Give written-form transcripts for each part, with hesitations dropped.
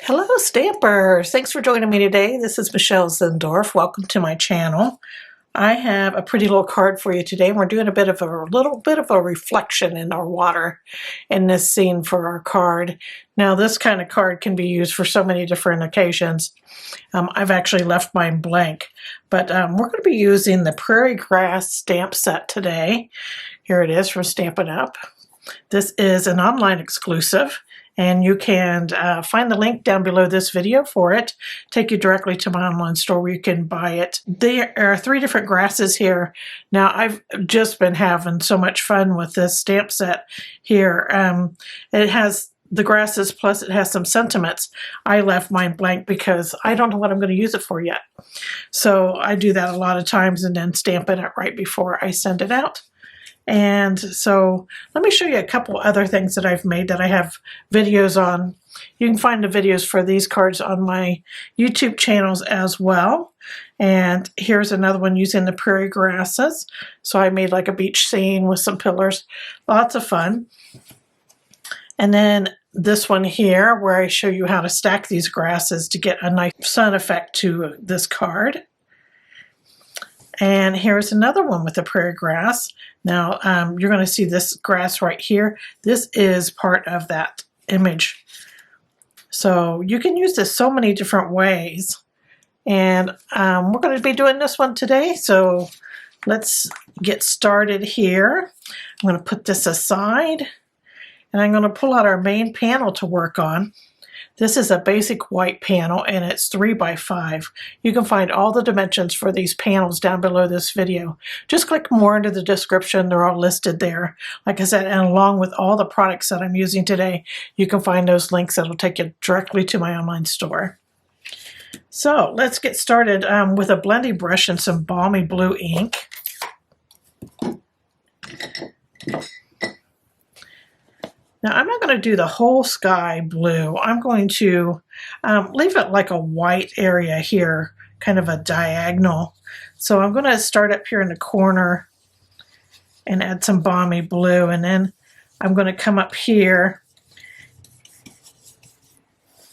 Hello, Stampers! Thanks for joining me today. This is Michelle Zindorf. Welcome to my channel. I have a pretty little card for you today. We're doing a little bit of a reflection in our water in this scene for our card. Now, this kind of card can be used for so many different occasions. I've actually left mine blank, but we're going to be using the Prairie Grass stamp set today. Here it is from Stampin' Up. This is an online exclusive, and you can find the link down below this video for it. Take you directly to my online store where you can buy it. There are 3 different grasses here. Now, I've just been having so much fun with this stamp set here. It has the grasses, plus it has some sentiments. I left mine blank because I don't know what I'm going to use it for yet. So I do that a lot of times and then stamp it right before I send it out. And so let me show you a couple other things that I've made that I have videos on. You can find the videos for these cards on my YouTube channels as well. And here's another one using the prairie grasses. So I made like a beach scene with some pillars. Lots of fun. And then this one here where I show you how to stack these grasses to get a nice sun effect to this card. And here's another one with the prairie grass. Now, you're going to see this grass right here. This is part of that image. So you can use this so many different ways. And we're going to be doing this one today. So let's get started here. I'm going to put this aside. And I'm going to pull out our main panel to work on. This is a basic white panel and it's 3 by 5. You can find all the dimensions for these panels down below this video. Just click more into the description. They're all listed there. Like I said, and along with all the products that I'm using today, you can find those links that will take you directly to my online store. So let's get started with a blending brush and some Balmy Blue ink. Now, I'm not going to do the whole sky blue. I'm going to leave it like a white area here, kind of a diagonal. So I'm going to start up here in the corner and add some Balmy Blue, and then I'm going to come up here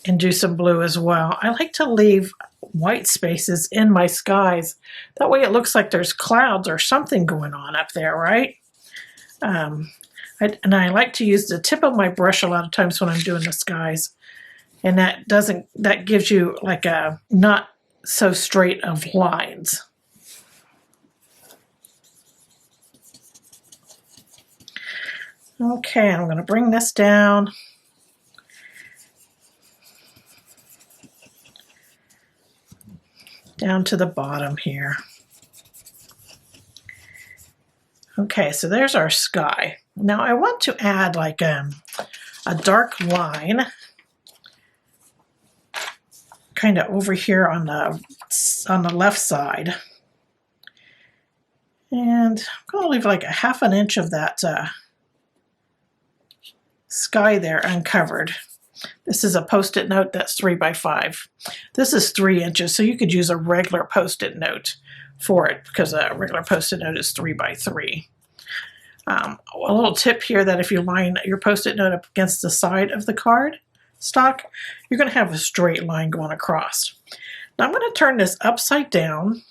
and do some blue as well. I like to leave white spaces in my skies. That way it looks like there's clouds or something going on up there, right? And I like to use the tip of my brush a lot of times when I'm doing the skies. And that gives you like a not so straight of lines. Okay, I'm going to bring this down. Down to the bottom here. Okay, so there's our sky. Now I want to add like a dark line kind of over here on the left side. And I'm going to leave like a ½ inch of that sky there uncovered. This is a post-it note that's 3 by 5. This is 3 inches, so you could use a regular post-it note for it because a regular post-it note is 3 by 3. A little tip here that if you line your post-it note up against the side of the card stock, you're going to have a straight line going across. Now I'm going to turn this upside down.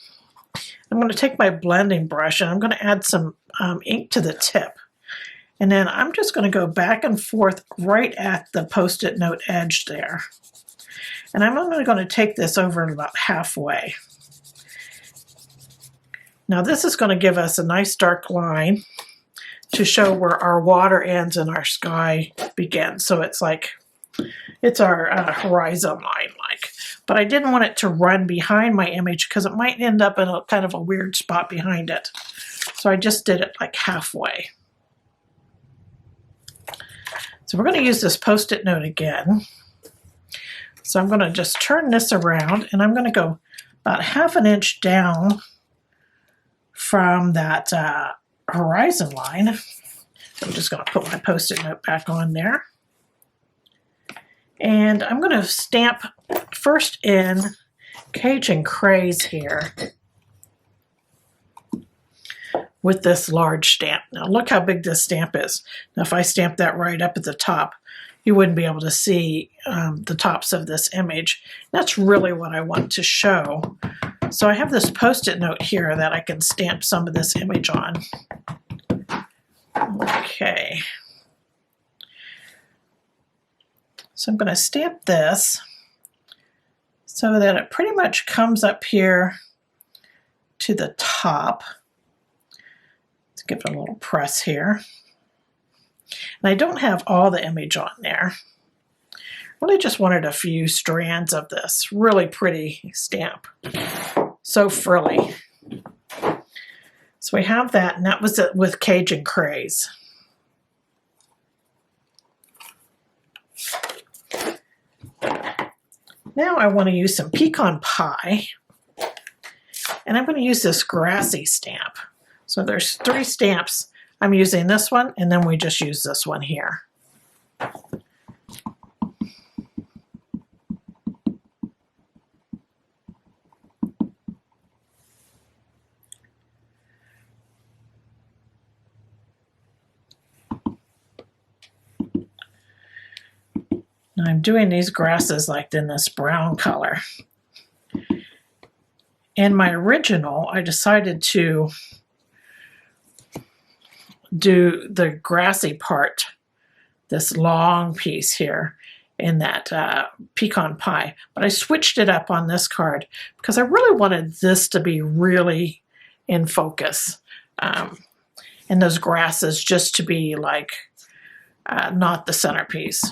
I'm going to take my blending brush and I'm going to add some ink to the tip. And then I'm just going to go back and forth right at the post-it note edge there. And I'm only going to take this over about halfway. Now this is going to give us a nice dark line to show where our water ends and our sky begins. So it's like, it's our horizon line like. But I didn't want it to run behind my image because it might end up in a kind of a weird spot behind it. So I just did it like halfway. So we're going to use this post-it note again. So I'm going to just turn this around and I'm going to go about ½ inch down from that horizon line. I'm just going to put my post-it note back on there. And I'm going to stamp first in Cajun Craze here with this large stamp. Now look how big this stamp is. Now if I stamp that right up at the top, you wouldn't be able to see the tops of this image. That's really what I want to show. So I have this Post-it note here that I can stamp some of this image on. Okay. So I'm going to stamp this so that it pretty much comes up here to the top. Let's give it a little press here. And I don't have all the image on there. Really just wanted a few strands of this really pretty stamp. So frilly. So we have that, and that was it with Cajun Craze. Now I want to use some pecan pie, and I'm going to use this grassy stamp. So there's 3 stamps. I'm using this one, and then we just use this one here. Now I'm doing these grasses like in this brown color. In my original, I decided to do the grassy part, this long piece here in that pecan pie, but I switched it up on this card because I really wanted this to be really in focus, and those grasses just to be like not the centerpiece.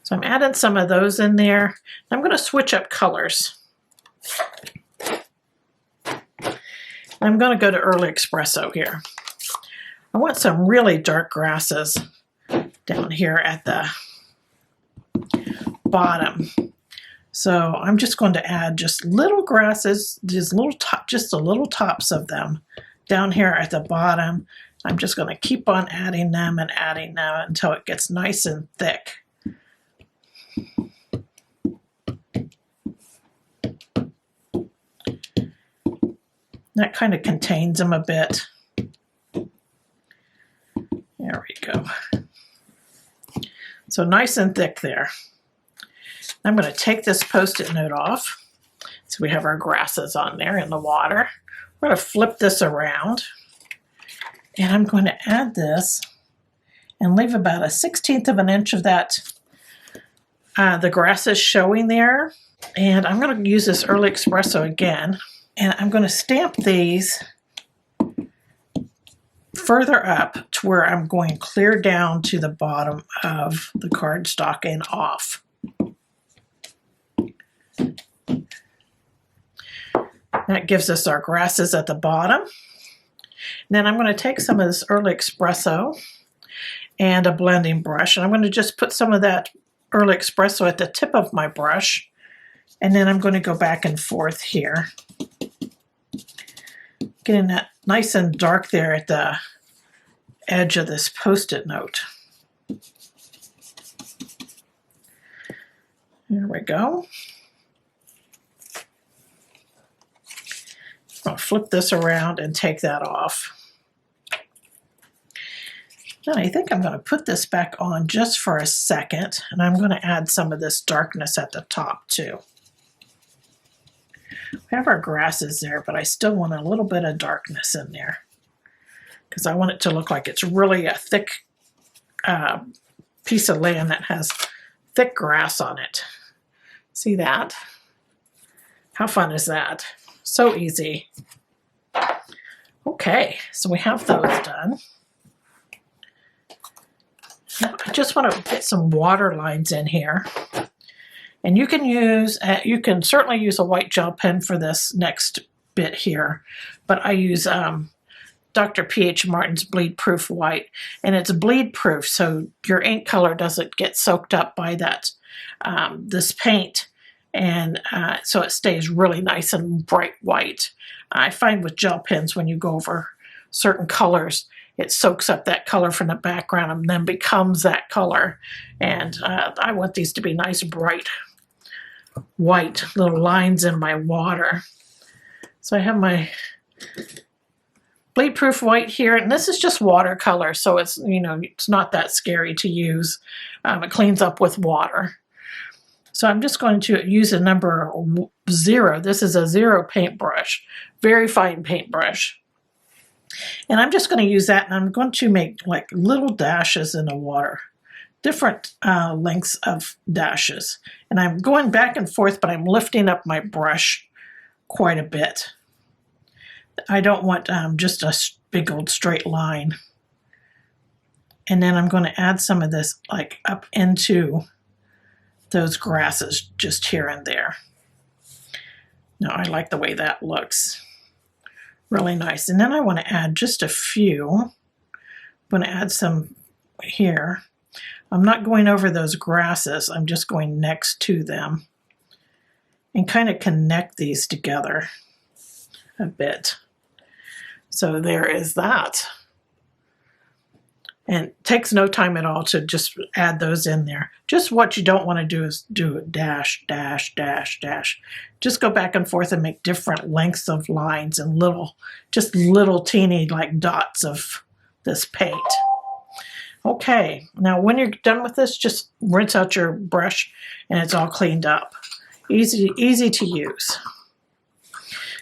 So I'm adding some of those in there. I'm going to switch up colors. I'm going to go to Early Espresso here. I want some really dark grasses down here at the bottom. So I'm just going to add just little grasses, just the little tops of them down here at the bottom. I'm just going to keep on adding them and adding them until it gets nice and thick. That kind of contains them a bit. There we go. So nice and thick there. I'm going to take this Post-it note off. So we have our grasses on there in the water. We're going to flip this around. And I'm going to add this and leave about a 1/16 of an inch of that, the grasses showing there. And I'm going to use this Early Espresso again. And I'm going to stamp these further up to where I'm going clear down to the bottom of the cardstock and off. That gives us our grasses at the bottom. And then I'm going to take some of this Early Espresso and a blending brush, and I'm going to just put some of that Early Espresso at the tip of my brush, and then I'm going to go back and forth here, getting that nice and dark there at the edge of this Post-it note. There we go. I'll flip this around and take that off. And I think I'm going to put this back on just for a second, and I'm going to add some of this darkness at the top too. We have our grasses there, but I still want a little bit of darkness in there because I want it to look like it's really a thick piece of land that has thick grass on it. See that? How fun is that? So easy. Okay, so we have those done. Now I just want to get some water lines in here. And you can certainly use a white gel pen for this next bit here, but I use Dr. P.H. Martin's Bleed Proof White, and it's bleed proof, so your ink color doesn't get soaked up by that this paint, and so it stays really nice and bright white. I find with gel pens, when you go over certain colors, it soaks up that color from the background and then becomes that color. And I want these to be nice, bright, white little lines in my water. So I have my bleed proof white here, and this is just watercolor, so it's, you know, it's not that scary to use. It cleans up with water. So I'm just going to use a number 0. This is a 0 paintbrush, very fine paintbrush. And I'm just going to use that, and I'm going to make like little dashes in the water, different lengths of dashes. And I'm going back and forth, but I'm lifting up my brush quite a bit. I don't want just a big old straight line. And then I'm going to add some of this like up into those grasses just here and there. Now I like the way that looks. Really nice. And then I want to add just a few. I'm going to add some here. I'm not going over those grasses. I'm just going next to them and kind of connect these together a bit. So there is that. And it takes no time at all to just add those in there. Just what you don't want to do is do a dash, dash, dash, dash. Just go back and forth and make different lengths of lines and just little teeny like dots of this paint. Okay, now when you're done with this, just rinse out your brush and it's all cleaned up. Easy to use.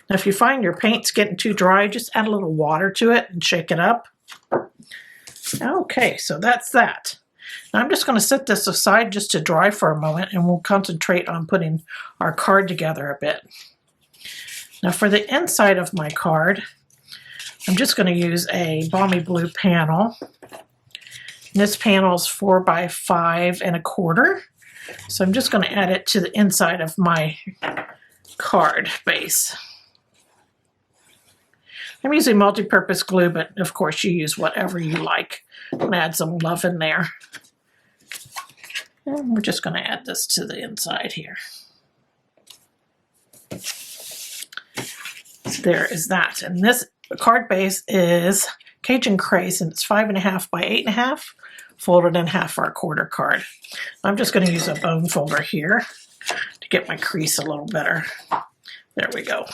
Now if you find your paint's getting too dry, just add a little water to it and shake it up. Okay, so that's that. Now I'm just going to set this aside just to dry for a moment, and we'll concentrate on putting our card together a bit. Now for the inside of my card, I'm just going to use a Balmy Blue panel. And this panel is 4 by 5 1/4. So I'm just going to add it to the inside of my card base. I'm using multi-purpose glue, but of course you use whatever you like. I'm going to add some love in there. And we're just going to add this to the inside here. So there is that. And this card base is Cajun Craze, and it's 5.5 by 8.5, folded in half for a quarter card. I'm just going to use a bone folder here to get my crease a little better. There we go.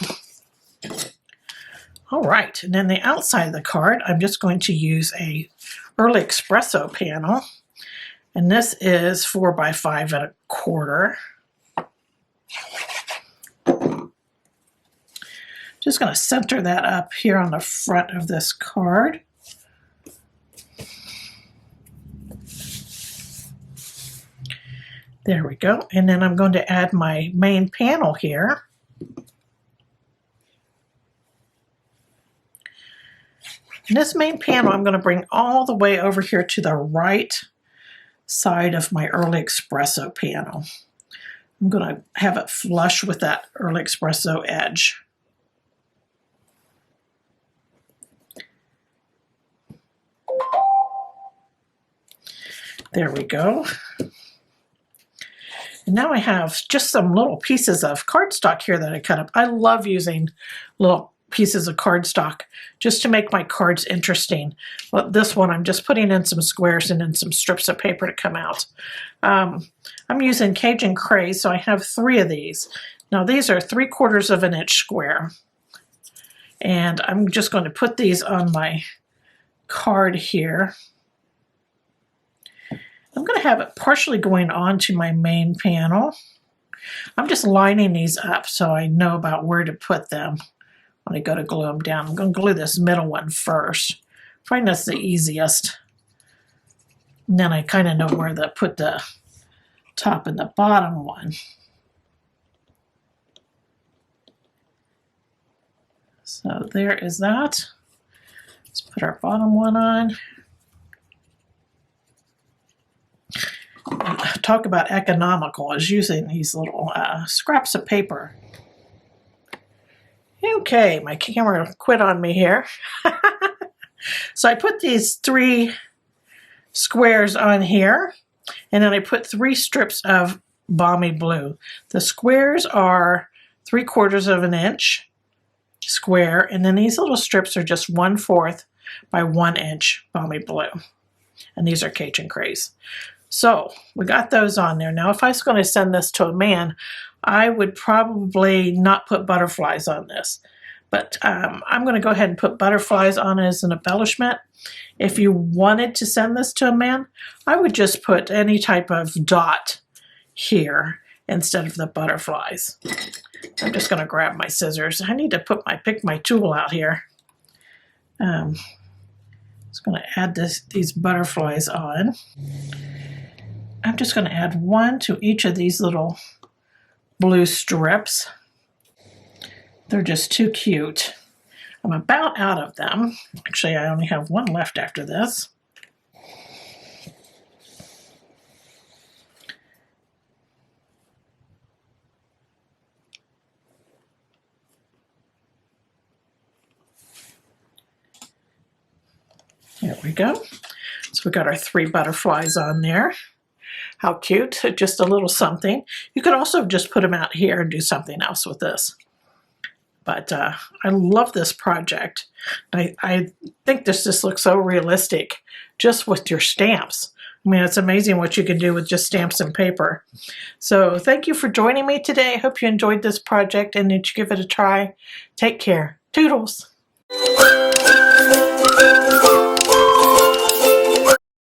All right, and then the outside of the card, I'm just going to use a early espresso panel, and this is 4 by 5 1/4. Just going to center that up here on the front of this card. There we go, and then I'm going to add my main panel here. And this main panel I'm going to bring all the way over here to the right side of my early espresso panel. I'm going to have it flush with that early espresso edge. There we go. And now I have just some little pieces of cardstock here that I cut up. I love using little pieces of cardstock just to make my cards interesting. But this one I'm just putting in some squares and then some strips of paper to come out. I'm using Cajun Craze, so I have 3 of these. Now these are 3/4 of an inch square. And I'm just going to put these on my card here. I'm going to have it partially going onto my main panel. I'm just lining these up so I know about where to put them when I go to glue them down. I'm going to glue this middle one first. I find that's the easiest. And then I kind of know where to put the top and the bottom one. So there is that. Let's put our bottom one on. Talk about economical is using these little scraps of paper. Okay, my camera quit on me here. So I put these 3 squares on here, and then I put 3 strips of Balmy Blue. The squares are 3/4 of an inch square, and then these little strips are just 1/4 by 1 inch Balmy Blue. And these are Cajun Craze. So we got those on there. Now if I was going to send this to a man, I would probably not put butterflies on this. But I'm going to go ahead and put butterflies on as an embellishment. If you wanted to send this to a man, I would just put any type of dot here instead of the butterflies. I'm just going to grab my scissors. I need to pick my tool out here. Just going to add these butterflies on. I'm just going to add one to each of these little blue strips. They're just too cute. I'm about out of them. Actually, I only have one left after this. There we go. So we got our 3 butterflies on there. How cute, just a little something. You could also just put them out here and do something else with this. But I love this project. I think this just looks so realistic just with your stamps. I mean, it's amazing what you can do with just stamps and paper. So thank you for joining me today. I hope you enjoyed this project and that you give it a try. Take care. Toodles.